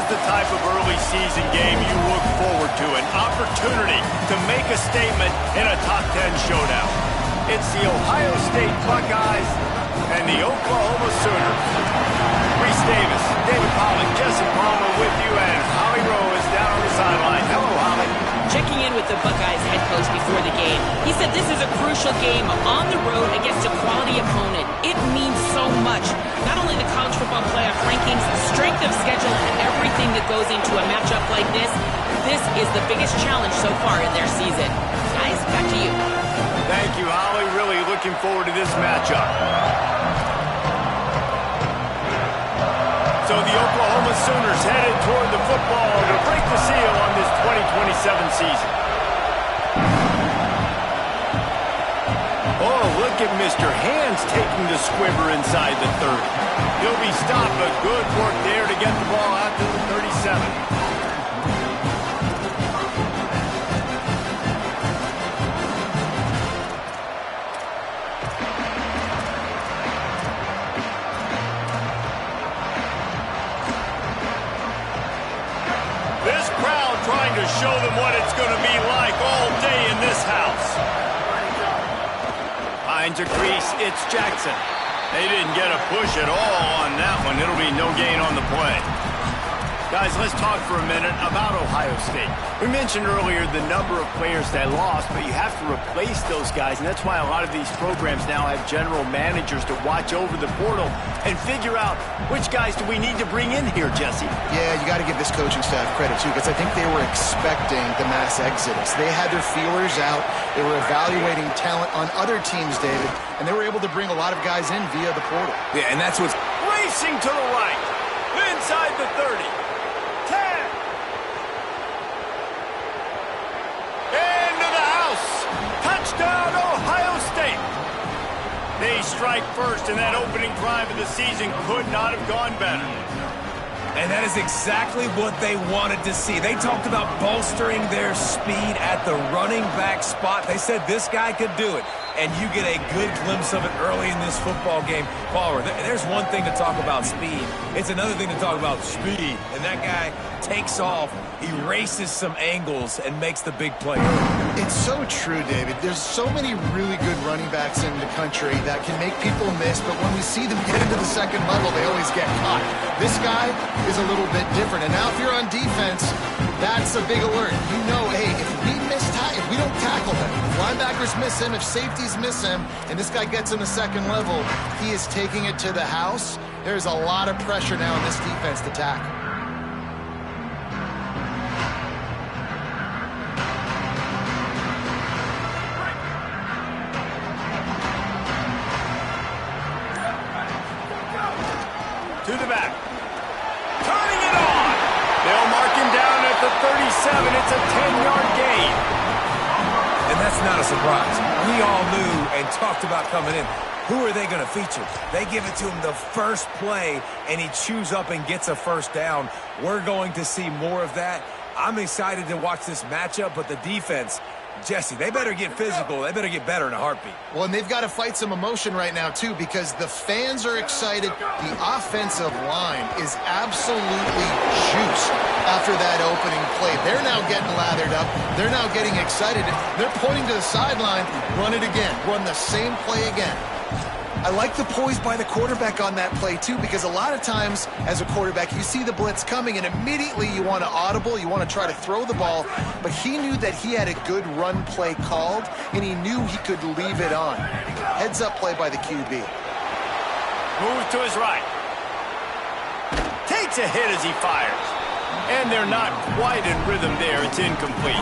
is the type of early season game you look forward to, an opportunity to make a statement in a top 10 showdown. It's the Ohio State Buckeyes and the Oklahoma Sooners. Reese Davis, David Pollack, Jesse Palmer with you, and Holly Rowe is down on the sideline. Hello, Holly. Checking in with the Buckeyes head coach before the game. He said this is a crucial game on the road against a quality opponent. It means so much. Not only the college football playoff rankings, strength of schedule, and everything that goes into a matchup like this. This is the biggest challenge so far in their season. Guys, back to you. Thank you, Holly. Really looking forward to this matchup. So the Oklahoma Sooners headed toward the football to break the seal on this 2027 season. Oh, look at Mr. Hands taking the squibber inside the 30. He'll be stopped, but good work there to get the ball out to the 37. Trying to show them what it's going to be like all day in this house. Finds a crease, it's Jackson. They didn't get a push at all on that one. It'll be no gain on the play. Guys, let's talk for a minute about Ohio State. We mentioned earlier the number of players that lost, but you have to replace those guys, and that's why a lot of these programs now have general managers to watch over the portal and figure out which guys do we need to bring in here, Jesse. Yeah, you got to give this coaching staff credit, too, because I think they were expecting the mass exodus. They had their feelers out. They were evaluating talent on other teams, David, and they were able to bring a lot of guys in via the portal. Yeah, and that's what's racing to the right, inside the 30. 10. Into the house. Touchdown, Ohio State. They strike first, and that opening drive of the season could not have gone better. And that is exactly what they wanted to see. They talked about bolstering their speed at the running back spot. They said this guy could do it. And you get a good glimpse of it early in this football game. Palmer, there's one thing to talk about speed. It's another thing to talk about speed. And that guy takes off, erases some angles, and makes the big play. It's so true, David. There's so many really good running backs in the country that can make people miss, but when we see them get into the second level, they always get caught. This guy is a little bit different. And now if you're on defense, that's a big alert. You know, hey, if we don't tackle him, if linebackers miss him, if safeties miss him, and this guy gets in the second level, he is taking it to the house. There's a lot of pressure now in this defense to tackle. To the back. Turning it on. They'll mark him down at the 37. It's a 10-yard gain. And that's not a surprise. We all knew and talked about coming in. Who are they going to feature? They give it to him the first play, and he chews up and gets a first down. We're going to see more of that. I'm excited to watch this matchup, but the defense, Jesse, they better get physical. They better get better in a heartbeat. Well, and they've got to fight some emotion right now, too, because the fans are excited. The offensive line is absolutely juiced after that opening play. They're now getting lathered up. They're now getting excited. They're pointing to the sideline. Run it again. Run the same play again. I like the poise by the quarterback on that play, too, because a lot of times as a quarterback, you see the blitz coming, and immediately you want to audible, you want to try to throw the ball, but he knew that he had a good run play called, and he knew he could leave it on. Heads-up play by the QB. Moves to his right. Takes a hit as he fires. And they're not quite in rhythm there. It's incomplete.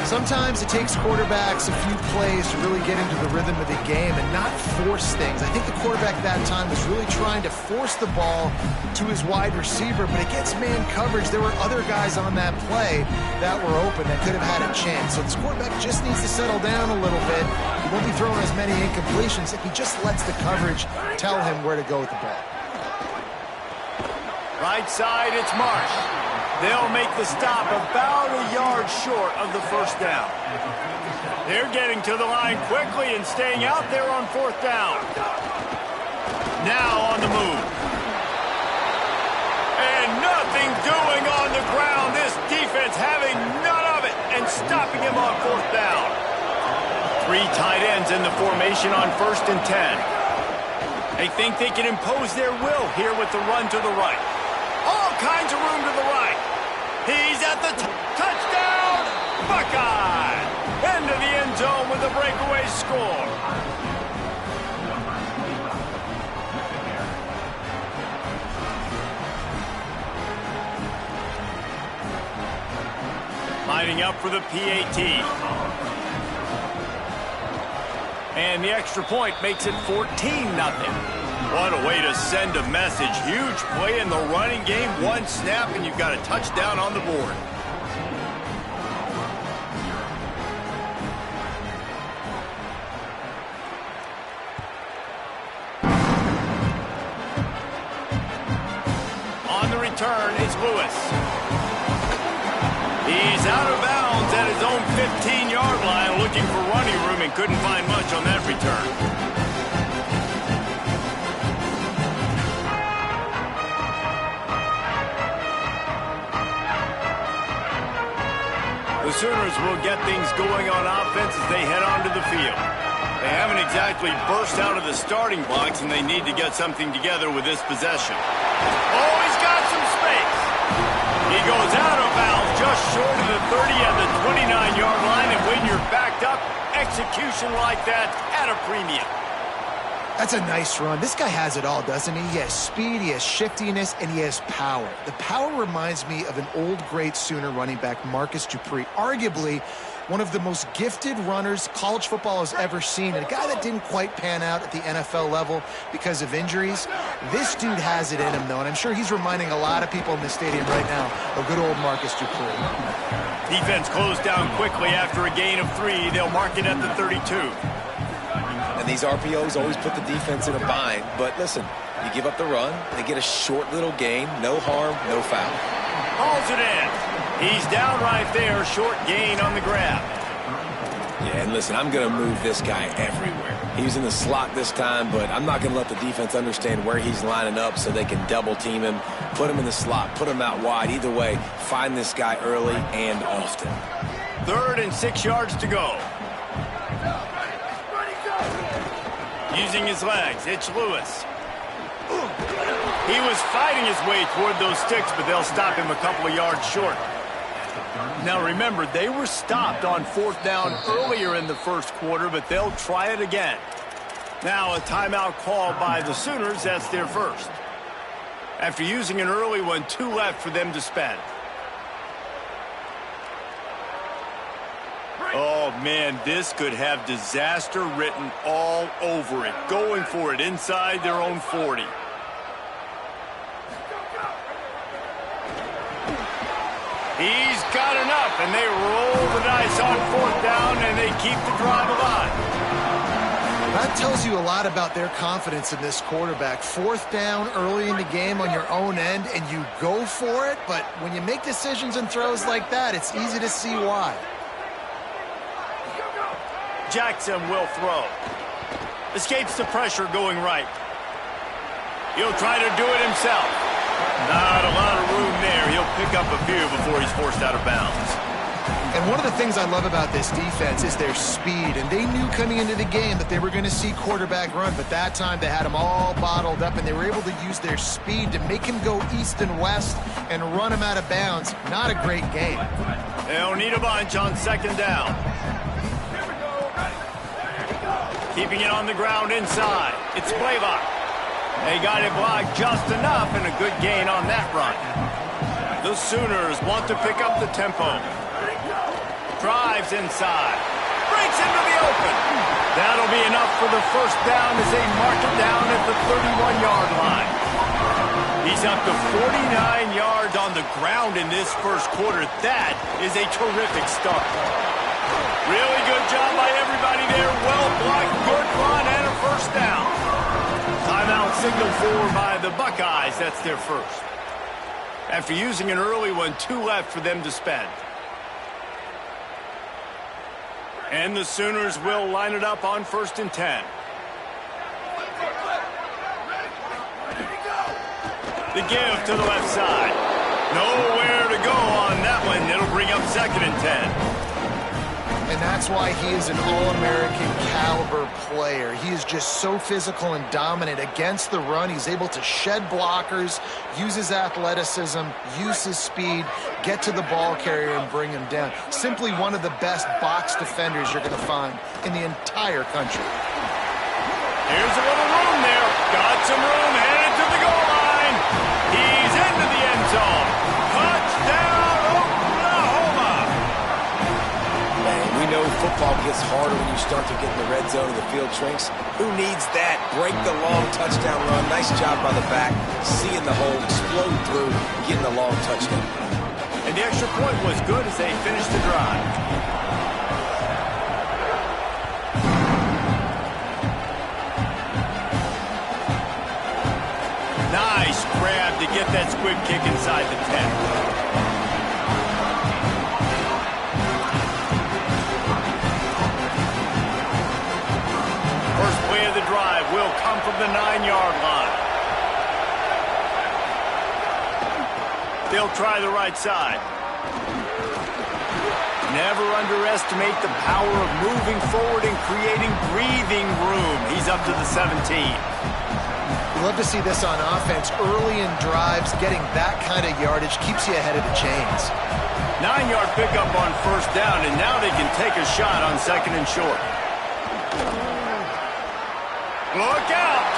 Sometimes it takes quarterbacks a few plays to really get into the rhythm of the game and not force things. I think the quarterback that time was really trying to force the ball to his wide receiver, but against man coverage, there were other guys on that play that were open that could have had a chance. So this quarterback just needs to settle down a little bit. He won't be throwing as many incompletions if he just lets the coverage tell him where to go with the ball. Right side, it's Marsh. They'll make the stop about a yard short of the first down. They're getting to the line quickly and staying out there on fourth down. Now on the move. And no Nothing doing on the ground. This defense having none of it and stopping him on 4th down. 3 tight ends in the formation on 1st and 10. They think they can impose their will here with the run to the right. All kinds of room to the right. He's at the touchdown. Buckeye. Into the end zone with a breakaway score. Lining up for the PAT. And the extra point makes it 14-0. What a way to send a message. Huge play in the running game. 1 snap, and you've got a touchdown on the board. On the return is Lewis. He's out of bounds at his own 15-yard line, looking for running room and couldn't find much on that return. The Sooners will get things going on offense as they head onto the field. They haven't exactly burst out of the starting blocks, and they need to get something together with this possession. Oh, he's got some space. He goes out of bounds just short of the 30 and the 29-yard line, and when you're backed up, execution like that at a premium. That's a nice run. This guy has it all, doesn't he? He has speed, he has shiftiness, and he has power. The power reminds me of an old great Sooner running back, Marcus Dupree, arguably one of the most gifted runners college football has ever seen, and a guy that didn't quite pan out at the NFL level because of injuries. This dude has it in him, though, and I'm sure he's reminding a lot of people in the stadium right now of good old Marcus Dupree. Defense closed down quickly after a gain of 3. They'll mark it at the 32. And these RPOs always put the defense in a bind. But listen, you give up the run, they get a short little gain, no harm, no foul. Hauls it in. He's down right there, short gain on the grab. Yeah, and listen, I'm going to move this guy everywhere. He was in the slot this time, but I'm not going to let the defense understand where he's lining up so they can double team him, put him in the slot, put him out wide. Either way, find this guy early and often. 3rd and 6 yards to go. Using his legs, it's Lewis. He was fighting his way toward those sticks, but they'll stop him a couple of yards short. Now remember, they were stopped on 4th down earlier in the 1st quarter, but they'll try it again. Now a timeout called by the Sooners. That's their first. After using an early one, 2 left for them to spend. Oh, man, this could have disaster written all over it. Going for it inside their own 40. He's got enough, and they roll the dice on 4th down, and they keep the drive alive. That tells you a lot about their confidence in this quarterback. 4th down early in the game on your own end, and you go for it, but when you make decisions and throws like that, it's easy to see why. Jackson will throw. Escapes the pressure going right. He'll try to do it himself. Not a lot of room there. He'll pick up a few before he's forced out of bounds. And one of the things I love about this defense is their speed. And they knew coming into the game that they were going to see quarterback run. But that time they had him all bottled up, and they were able to use their speed to make him go east and west and run him out of bounds. Not a great game. They'll need a bunch on 2nd down. Keeping it on the ground inside. It's Blaylock. They got it blocked just enough, and a good gain on that run. The Sooners want to pick up the tempo. Drives inside. Breaks into the open. That'll be enough for the 1st down as they mark it down at the 31-yard line. He's up to 49 yards on the ground in this 1st quarter. That is a terrific start. Really good job by everybody there. Well blocked, good run, and a 1st down. Timeout signaled for by the Buckeyes. That's their first. After using an early one, 2 left for them to spend. And the Sooners will line it up on 1st and 10. The give to the left side. Nowhere to go on that one. It'll bring up 2nd and 10. And that's why he is an All-American caliber player. He is just so physical and dominant against the run. He's able to shed blockers, use his athleticism, use his speed, get to the ball carrier and bring him down. Simply one of the best box defenders you're going to find in the entire country. Here's a little room there. Got some room, headed to the goal line. He's into the end zone. Touchdown, Oklahoma! Man, we know football gets harder when you start to get in the red zone and the field shrinks. Who needs that? Break the long touchdown run. Nice job by the back. Seeing the hole, explode through, getting the long touchdown. And the extra point was good as they finished the drive. Nice grab to get that squib kick inside the 10. First play of the drive will come from the 9-yard line. They'll try the right side. Never underestimate the power of moving forward and creating breathing room. He's up to the 17. You love to see this on offense. Early in drives, getting that kind of yardage keeps you ahead of the chains. 9-yard pickup on 1st down, and now they can take a shot on 2nd and short. Look out!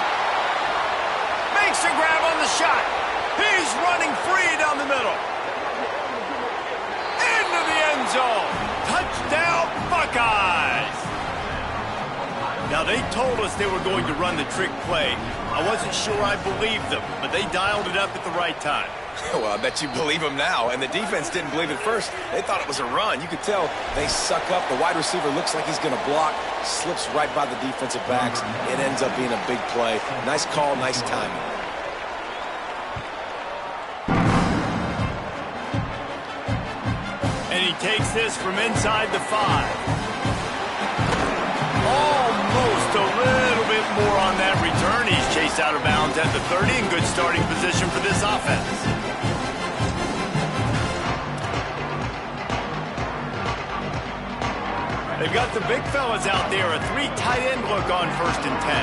Makes a grab on the shot. He's running free down the middle. Into the end zone. Touchdown, Buckeyes! Now, they told us they were going to run the trick play. I wasn't sure I believed them, but they dialed it up at the right time. Well, I bet you believe them now. And the defense didn't believe it first. They thought it was a run. You could tell they suck up. The wide receiver looks like he's going to block. Slips right by the defensive backs. It ends up being a big play. Nice call, nice timing. And he takes this from inside the 5. Almost a little bit more on that return. He's chased out of bounds at the 30 in good starting position for this offense. They've got the big fellas out there. A 3 tight end look on 1st and 10.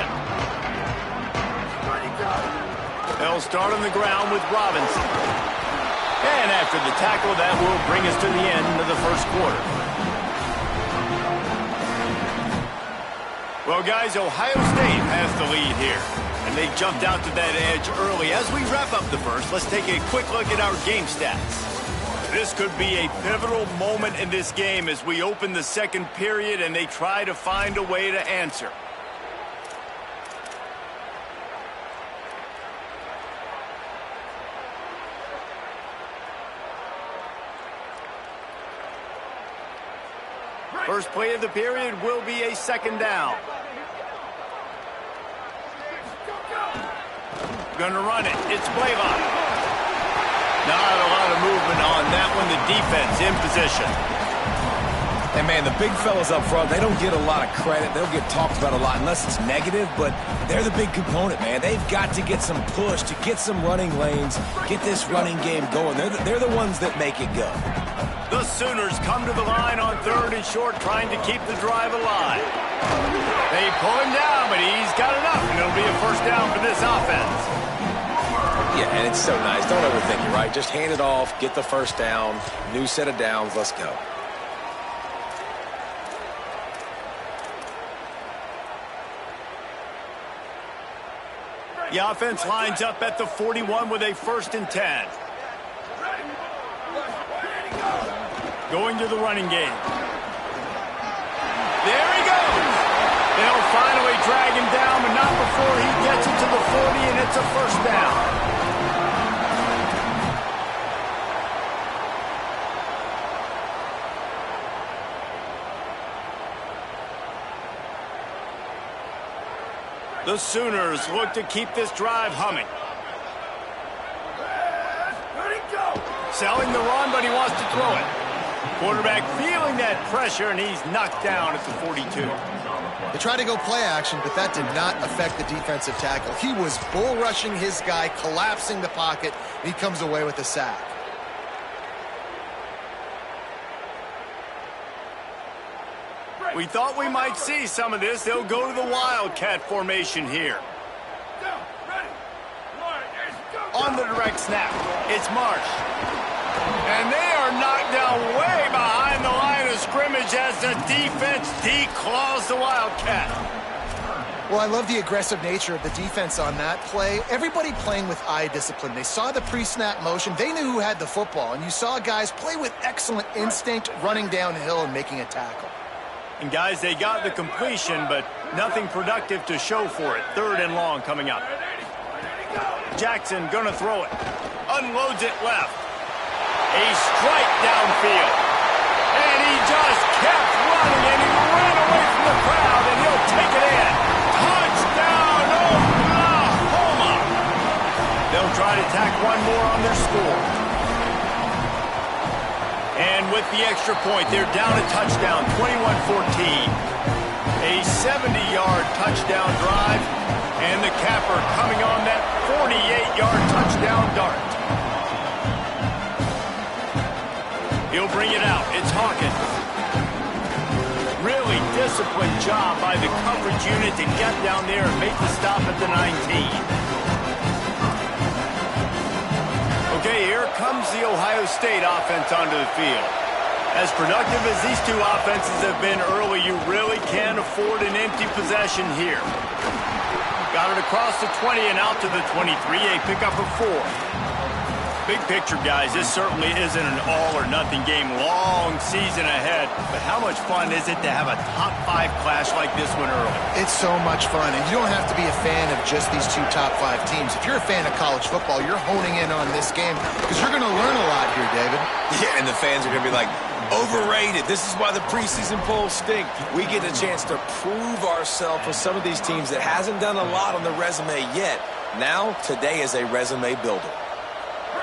They'll start on the ground with Robinson. And after the tackle, that will bring us to the end of the 1st quarter. Well, guys, Ohio State has the lead here, and they jumped out to that edge early. As we wrap up the 1st, let's take a quick look at our game stats. This could be a pivotal moment in this game as we open the 2nd period and they try to find a way to answer. First play of the period will be a 2nd down. Gonna run it. It's Blaylock. Not a lot of movement on that one. The defense in position. And, man, the big fellas up front, they don't get a lot of credit. They don't get talked about a lot unless it's negative, but they're the big component, man. They've got to get some push, to get some running lanes, get this running game going. They're the ones that make it go. The Sooners come to the line on 3rd and short, trying to keep the drive alive. They pull him down, but he's got enough, and it'll be a 1st down for this offense. Yeah, and it's so nice. Don't overthink it, right? Just hand it off, get the 1st down, new set of downs, let's go. The offense lines up at the 41 with a 1st and 10. Going to the running game. There he goes. They'll finally drag him down, but not before he gets it to the 40, and it's a 1st down. The Sooners look to keep this drive humming. Selling the run, but he wants to throw it. Quarterback feeling that pressure, and he's knocked down at the 42. They tried to go play action, but that did not affect the defensive tackle. He was bull rushing his guy, collapsing the pocket, and he comes away with a sack. We thought we might see some of this. They'll go to the Wildcat formation here. On the direct snap, it's Marsh. And they are knocked down way behind the line of scrimmage as the defense declaws the Wildcat. Well, I love the aggressive nature of the defense on that play. Everybody playing with eye discipline. They saw the pre-snap motion. They knew who had the football. And you saw guys play with excellent instinct, running downhill and making a tackle. And guys, they got the completion, but nothing productive to show for it. 3rd and long coming up. Jackson gonna throw it. Unloads it left. A strike downfield. And he just kept running, and he ran away from the crowd, and he'll take it in. Touchdown, Oklahoma! They'll try to tack one more on their score. And with the extra point, they're down a touchdown, 21-14. A 70-yard touchdown drive, and the capper coming on that 48-yard touchdown dart. He'll bring it out. It's Hawkins. Really disciplined job by the coverage unit to get down there and make the stop at the 19. Okay, here comes the Ohio State offense onto the field. As productive as these two offenses have been early, you really can't afford an empty possession here. Got it across the 20 and out to the 23, a pickup of 4. Big picture, guys, this certainly isn't an all-or-nothing game. Long season ahead, but how much fun is it to have a top-5 clash like this one early? It's so much fun, and you don't have to be a fan of just these two top-5 teams. If you're a fan of college football, you're honing in on this game because you're going to learn a lot here, David. Yeah, and the fans are going to be like, overrated. This is why the preseason polls stink. We get a chance to prove ourselves with some of these teams that hasn't done a lot on the resume yet. Now, today is a resume builder.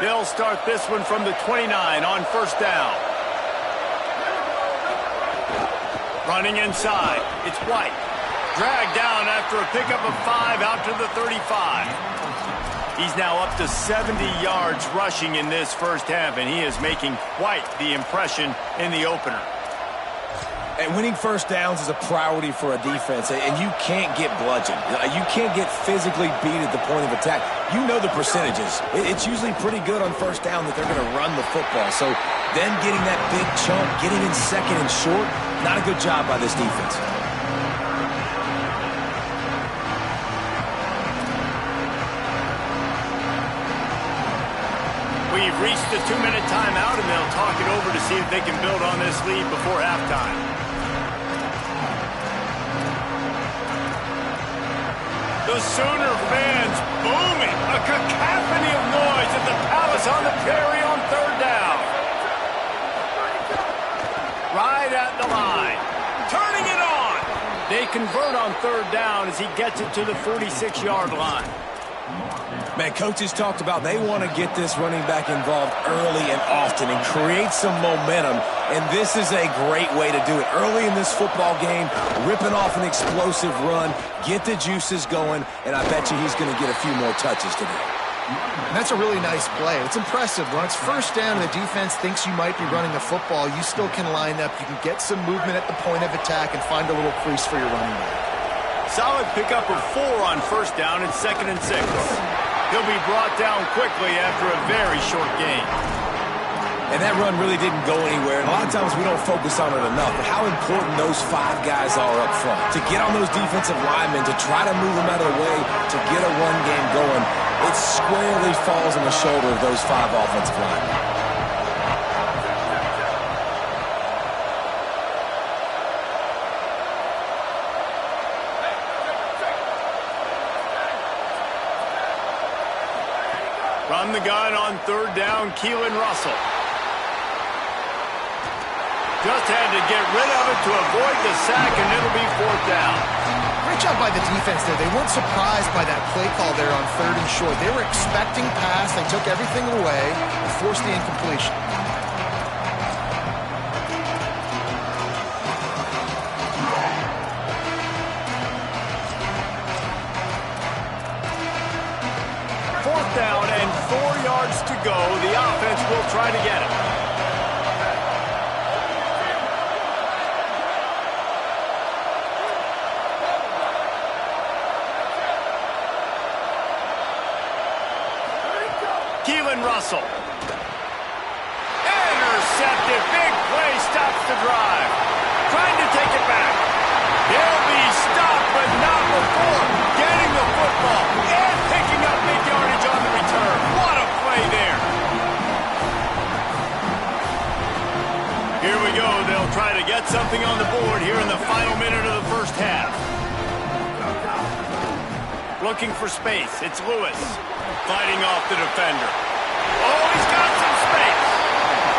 They'll start this one from the 29 on 1st down. Running inside. It's White. Dragged down after a pickup of 5 out to the 35. He's now up to 70 yards rushing in this first half, and he is making quite the impression in the opener. And winning first downs is a priority for a defense, and you can't get bludgeoned. You can't get physically beat at the point of attack. You know the percentages. It's usually pretty good on first down that they're going to run the football. So then getting that big chunk, getting in second and short, not a good job by this defense. We've reached the 2-minute timeout, and they'll talk it over to see if they can build on this lead before halftime. The Sooner fans booming. A cacophony of noise at the Palace on the Prairie on 3rd down. Right at the line. Turning it on. They convert on 3rd down as he gets it to the 46-yard line. Man, coaches talked about they want to get this running back involved early and often and create some momentum, and this is a great way to do it. Early in this football game, ripping off an explosive run, get the juices going, and I bet you he's going to get a few more touches today. And that's a really nice play. It's impressive. When it's 1st down and the defense thinks you might be running the football, you still can line up. You can get some movement at the point of attack and find a little crease for your running back. Solid pickup of 4 on 1st down and 2nd and 6. He'll be brought down quickly after a very short gain. And that run really didn't go anywhere. And a lot of times we don't focus on it enough, but how important those 5 guys are up front. To get on those defensive linemen, to try to move them out of the way, to get a run game going, it squarely falls on the shoulder of those 5 offensive linemen. Run the gun on 3rd down, Keelan Russell. Just had to get rid of it to avoid the sack, and it'll be 4th down. Great job by the defense there. They weren't surprised by that play call there on 3rd and short. They were expecting pass. They took everything away and forced the incompletion. Down and 4 yards to go. The offense will try to get it. Jalen Russell. Intercepted. Big play stops the drive. Trying to take it back. They'll be stopped, but not before getting the football and picking up big yardage on the return. What a play there. Here we go. They'll try to get something on the board here in the final minute of the first half. Looking for space. It's Lewis fighting off the defender. Oh, he's got some space.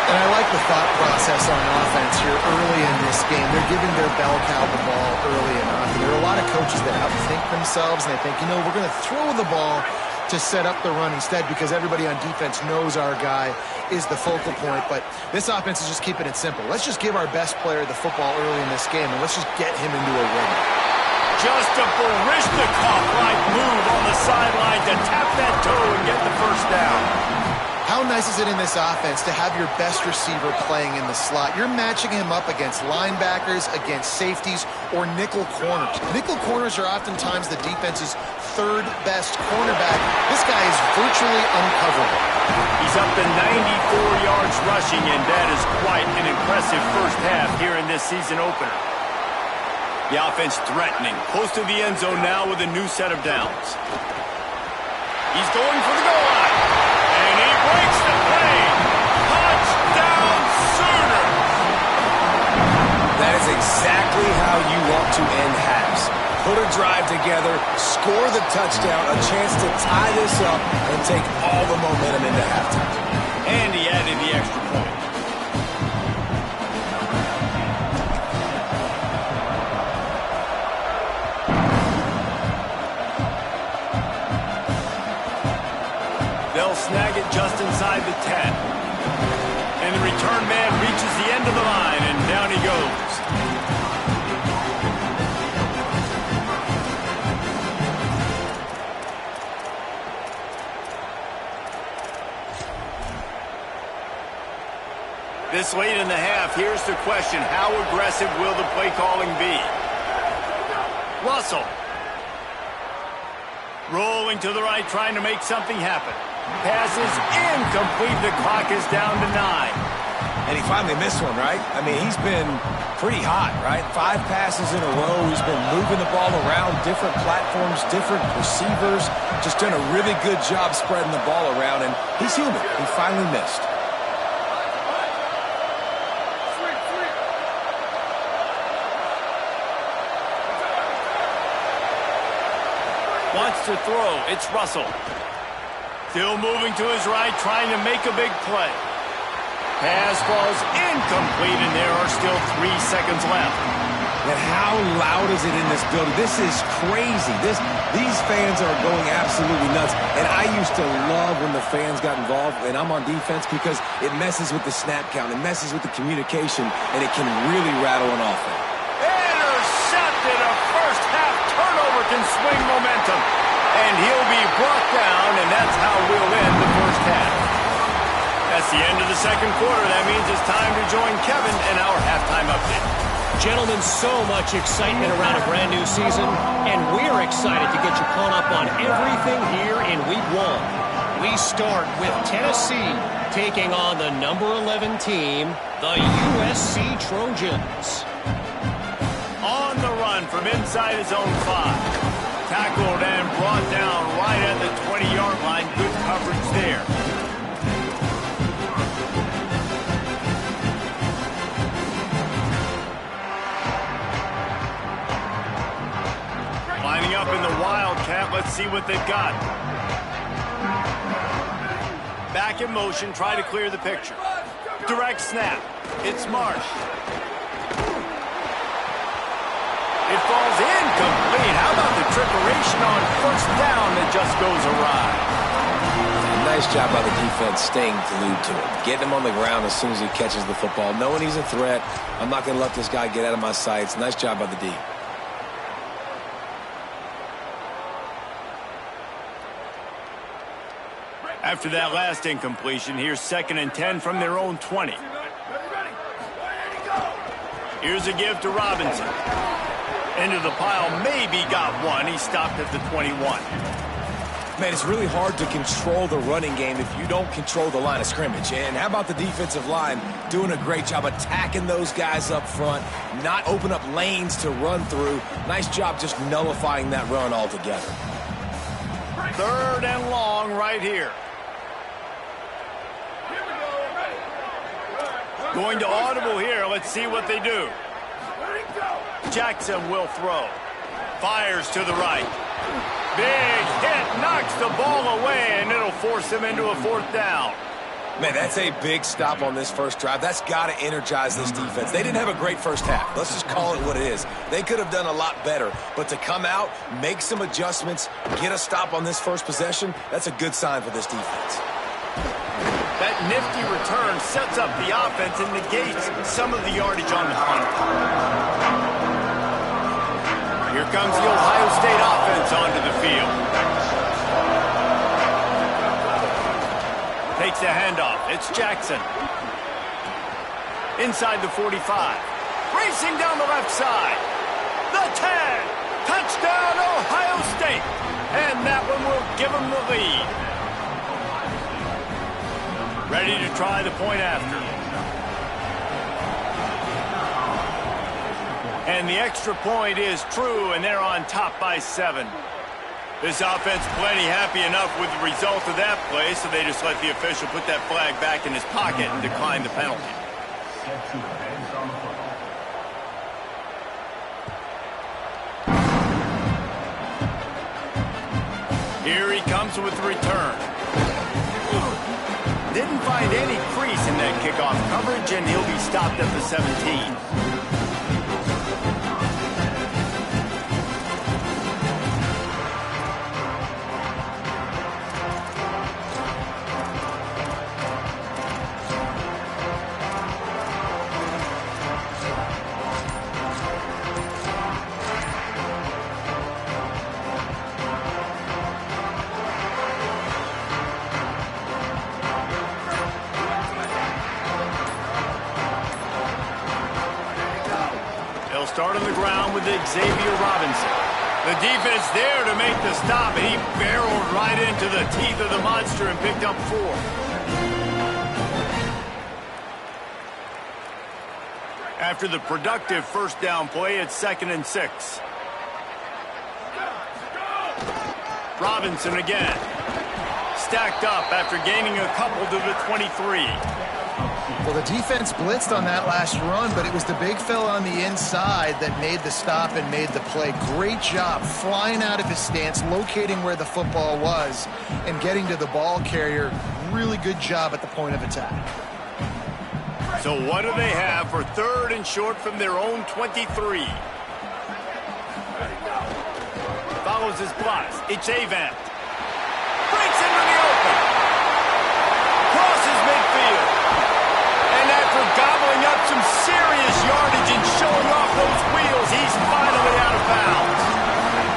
And I like the thought process on offense here early in this game. They're giving their bell cow the ball early enough. And there are a lot of coaches that outthink themselves, and they think, you know, we're going to throw the ball to set up the run instead because everybody on defense knows our guy is the focal point. But this offense is just keeping it simple. Let's just give our best player the football early in this game, and let's just get him into a rhythm. Just a Barishnikov-like move on the sideline to tap that toe and get the first down. How nice is it in this offense to have your best receiver playing in the slot? You're matching him up against linebackers, against safeties, or nickel corners. Nickel corners are oftentimes the defense's third best cornerback. This guy is virtually uncoverable. He's up to 94 yards rushing, and that is quite an impressive first half here in this season opener. The offense threatening, close to the end zone now with a new set of downs. He's going for the goal line. And he breaks the play. Touchdown Sooners. That is exactly how you want to end halves. Put a drive together, score the touchdown, a chance to tie this up, and take all the momentum into halftime. And he added the extra point. They'll snag it just inside the 10. And the return man reaches the end of the line, and down he goes. This late in the half, here's the question. How aggressive will the play calling be? Russell. Rolling to the right, trying to make something happen. Pass is incomplete. The clock is down to 9. And he finally missed one, right? I mean, he's been pretty hot, right? 5 passes in a row. He's been moving the ball around, different platforms, different receivers. Just done a really good job spreading the ball around, and he's human. He finally missed. Wants to throw. It's Russell. Still moving to his right, trying to make a big play. Pass falls incomplete, and there are still 3 seconds left. And how loud is it in this building? This is crazy. These fans are going absolutely nuts. And I used to love when the fans got involved, and I'm on defense, because it messes with the snap count. It messes with the communication, and it can really rattle an offense. Intercepted. A first half turnover can swing momentum. And he'll be brought down, and that's how we'll end the first half. That's the end of the second quarter. That means it's time to join Kevin in our halftime update. Gentlemen, so much excitement around a brand new season, and we're excited to get you caught up on everything here in Week 1. We start with Tennessee taking on the number 11 team, the USC Trojans. On the run from inside his own 5. Tackled and brought down right at the 20-yard line. Good coverage there. Lining up in the Wildcat. Let's see what they've got. Back in motion. Try to clear the picture. Direct snap. It's Marsh. It falls incomplete. How about the trickeration on first down that just goes awry? Nice job by the defense staying glued to it. Getting him on the ground as soon as he catches the football. Knowing he's a threat. I'm not going to let this guy get out of my sights. Nice job by the D. After that last incompletion, here's 2nd and 10 from their own 20. Here's a give to Robinson. Into the pile, maybe got one. He stopped at the 21. Man, it's really hard to control the running game if you don't control the line of scrimmage. And how about the defensive line doing a great job attacking those guys up front, not open up lanes to run through. Nice job just nullifying that run altogether. 3rd and long right here. Going to audible here. Let's see what they do. Jackson will throw. Fires to the right. Big hit, knocks the ball away, and it'll force him into a 4th down. Man, that's a big stop on this first drive. That's got to energize this defense. They didn't have a great first half. Let's just call it what it is. They could have done a lot better. But to come out, make some adjustments, get a stop on this first possession, that's a good sign for this defense. That nifty return sets up the offense and negates some of the yardage on the punt. Here comes the Ohio State offense onto the field. Takes the handoff. It's Jackson. Inside the 45. Racing down the left side. The 10. Touchdown, Ohio State. And that one will give them the lead. Ready to try the point after. And the extra point is true, and they're on top by 7. This offense plenty happy enough with the result of that play, so they just let the official put that flag back in his pocket and decline the penalty. Here he comes with the return. Didn't find any crease in that kickoff coverage, and he'll be stopped at the 17. Start on the ground with Xavier Robinson. The defense there to make the stop, and he barreled right into the teeth of the monster and picked up 4. After the productive first down play, it's 2nd and 6. Robinson again. Stacked up after gaining a couple to the 23. Well, the defense blitzed on that last run, but it was the big fella on the inside that made the stop and made the play. Great job flying out of his stance, locating where the football was, and getting to the ball carrier. Really good job at the point of attack. So what do they have for 3rd and short from their own 23? Follows his blocks. It's Avant. Breaks into the open. Crosses midfield. And after gobbling up some serious yardage and showing off those wheels, he's finally out of bounds.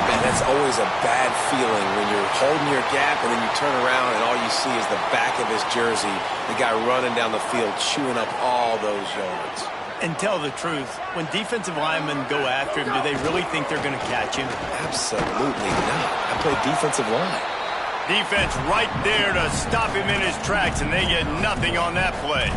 Man, that's always a bad feeling when you're holding your gap and then you turn around and all you see is the back of his jersey, the guy running down the field, chewing up all those yards. And tell the truth, when defensive linemen go after him, do they really think they're going to catch him? Absolutely not. I play defensive line. Defense right there to stop him in his tracks, and they get nothing on that play.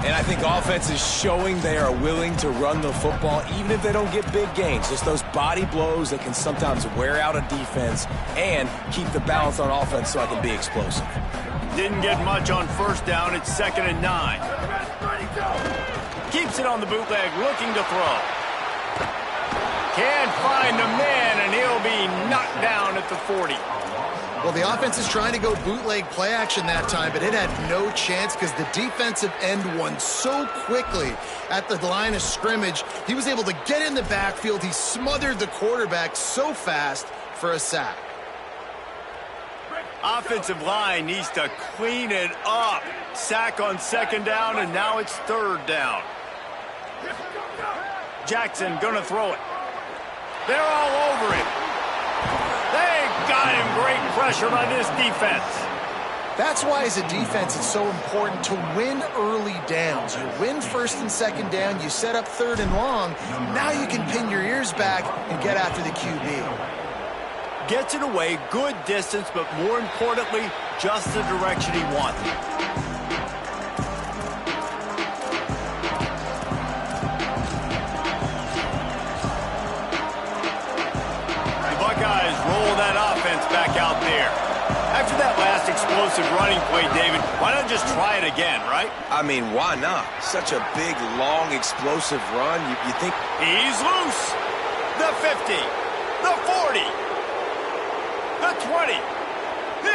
And I think offense is showing they are willing to run the football, even if they don't get big gains. Just those body blows that can sometimes wear out a defense and keep the balance on offense so I can be explosive. Didn't get much on first down. It's 2nd and 9. Keeps it on the bootleg, looking to throw. Can't find the man, and he'll be knocked down at the 40. Well, the offense is trying to go bootleg play action that time, but it had no chance because the defensive end won so quickly at the line of scrimmage. He was able to get in the backfield. He smothered the quarterback so fast for a sack. Offensive line needs to clean it up. Sack on 2nd down, and now it's 3rd down. Jackson gonna throw it. They're all over him. They got him. Great pressure by this defense. That's why, as a defense, it's so important to win early downs. You win 1st and 2nd down, you set up 3rd and long. Now you can pin your ears back and get after the QB. Gets it away, good distance, but more importantly, just the direction he wanted. The Buckeyes roll that offense back out there. After that last explosive running play, David, why not just try it again, right? I mean, why not? Such a big, long, explosive run. You think... He's loose. The 50. The 40. The 20,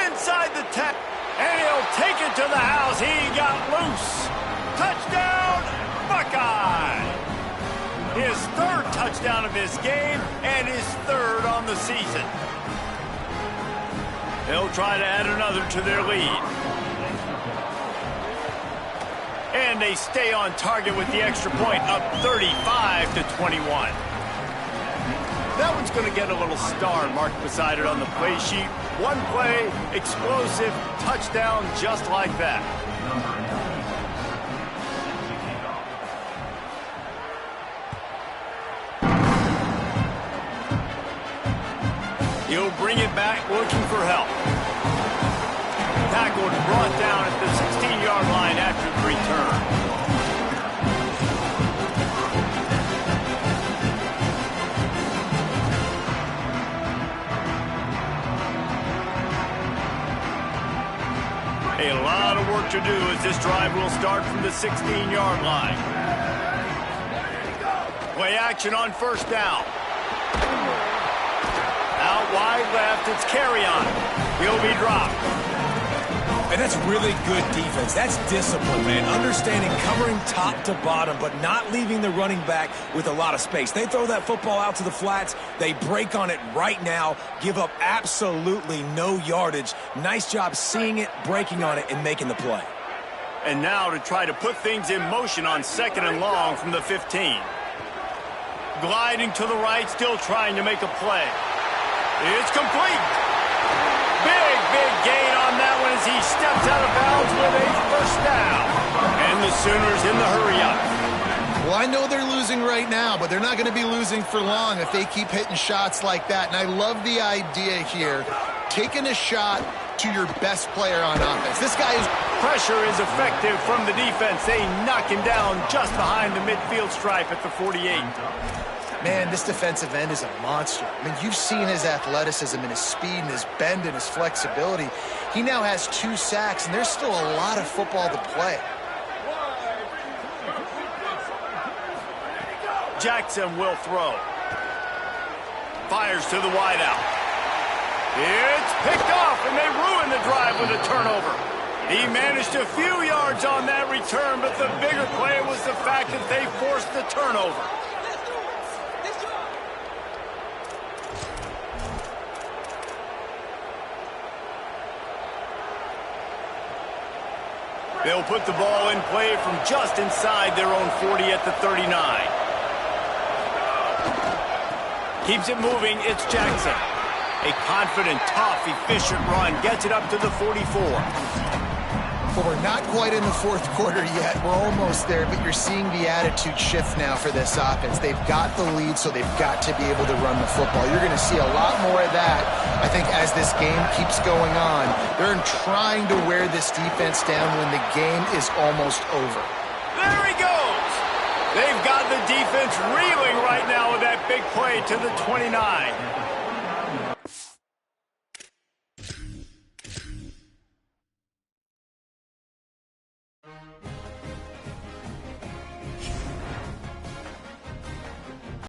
inside the 10, and he'll take it to the house. He got loose. Touchdown, Buckeye. His third touchdown of his game and his third on the season. They'll try to add another to their lead. And they stay on target with the extra point, up 35-21. That one's going to get a little star marked beside it on the play sheet. One play, explosive, touchdown, just like that. He'll bring it back, looking for help. Tackled and brought down at the 16-yard line after the return. A lot of work to do as this drive will start from the 16-yard line. Play action on first down. Out wide left, it's carry on. He'll be dropped. And that's really good defense. That's discipline, man. Understanding covering top to bottom, but not leaving the running back with a lot of space. They throw that football out to the flats. They break on it right now, give up absolutely no yardage. Nice job seeing it, breaking on it, and making the play. And now to try to put things in motion on second and long from the 15. Gliding to the right, still trying to make a play. It's complete. Big gain on that one as he steps out of bounds with a first down. And the Sooners in the hurry-up. Well, I know they're losing right now, but they're not going to be losing for long if they keep hitting shots like that. And I love the idea here, taking a shot to your best player on offense. This guy is... Pressure is effective from the defense. They knock him down just behind the midfield stripe at the 48. Man, this defensive end is a monster. I mean, you've seen his athleticism and his speed and his bend and his flexibility. He now has 2 sacks, and there's still a lot of football to play. Jackson will throw. Fires to the wideout. It's picked off, and they ruin the drive with a turnover. He managed a few yards on that return, but the bigger play was the fact that they forced the turnover. They'll put the ball in play from just inside their own 40 at the 39. Keeps it moving, it's Jackson. A confident, tough, efficient run gets it up to the 44. Well, we're not quite in the fourth quarter yet. We're almost there, but you're seeing the attitude shift now for this offense. They've got the lead, so they've got to be able to run the football. You're going to see a lot more of that, I think, as this game keeps going on. They're trying to wear this defense down when the game is almost over. There he goes! They've got the defense reeling right now with that big play to the 29.